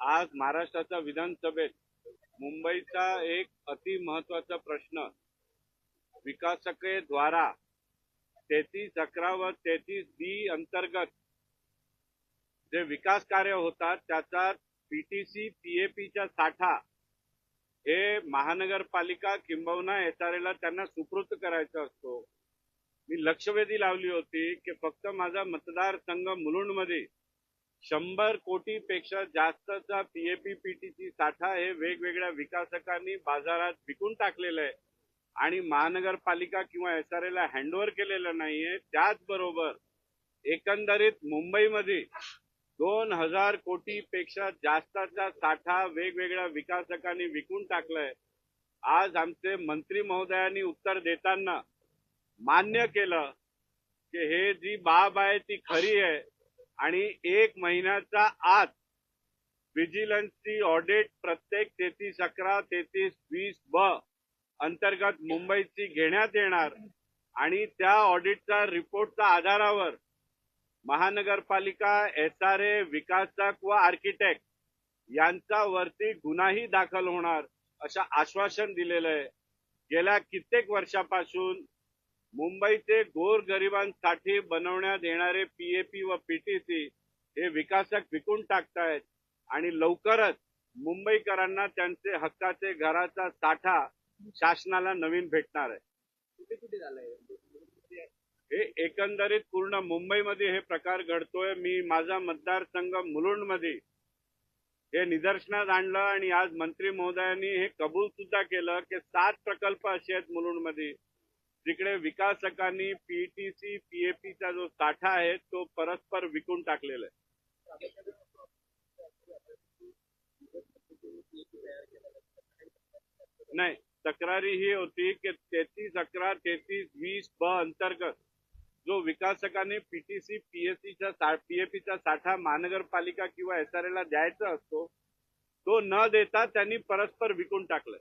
आज महाराष्ट्राच्या विधानसभेत मुंबईचा एक अति महत्वाचा प्रश्न विकासकेद्वारा 3311 व 33B अंतर्गत जे विकास कार्य होतात त्याचा पीटीसी पीएपीचा साठा हे महानगरपालिका किंबहुना एसआरएला त्यांना सुपूर्द करायचा असतो। मी लक्षवेधी लावली होती की फक्त माझा मतदारसंघ मुलुंडमध्ये 100 कोटीपेक्षा जास्तचा पीएपी पीटीसी साठा हे वेगवेगळ्या विकासकांनी बाजारात विकून टाकलेलं आहे आणि महानगरपालिका किंवा एसआरएला हँडओव्हर केलेलं नाहीये। त्याचबरोबर एकंदरीत मुंबईमध्ये 2000 कोटीपेक्षा जास्तचा साठा वेगवेगळ्या विकासकांनी विकून टाकलाय। आज आमचे मंत्री महोदयांनी उत्तर देताना मान्य केलं की हे जी बाब आहे ती खरी आहे आणि 1 महिन्याचा आत विजिलन्सची ऑडिट प्रत्येक 3311 3320 अंतर्गत मुंबईची घेण्यात येणार आणि त्या ऑडिटच्या रिपोर्टच्या आधारावर महानगरपालिका एसआरए विकासक व आर्किटेक्ट यांचा वरती गुन्हाही दाखल होणार असं आश्वासन दिलेलं आहे। गेल्या कित्येक वर्षापासून मुंबईचे गोरगरिबांसाठी बनवण्यात येणारे पीएपी व पीटीसी हे विकासक विकून टाकतायत आणि लवकरच मुंबईकरांना त्यांचे हक्काचे घराचा साठा शासनाला नवीन भेटणार आहे। कुठे झालंय हे एकंदरीत पूर्ण मुंबईमध्ये हे प्रकार घडतोय। मी माझा मतदारसंघ मुलुंडमध्ये हे निदर्शनास आणलं आणि आज मंत्री महोदयांनी हे कबूल सुद्धा केलं की 7 प्रकल्प असे आहेत मुलुंडमध्ये जिकडे विकासकांनी पीटीसी पीएपीचा जो साठा आहे तो परस्पर विकून टाकलेला आहे। नाही, तक्रारी ही होती की 3311 3320 ब अंतर्गत जो विकासकांनी पीटीसी पीएपीचा साठा महानगरपालिका किंवा एसआरएला द्यायचा असतो तो न देता त्यांनी परस्पर विकून टाकलाय।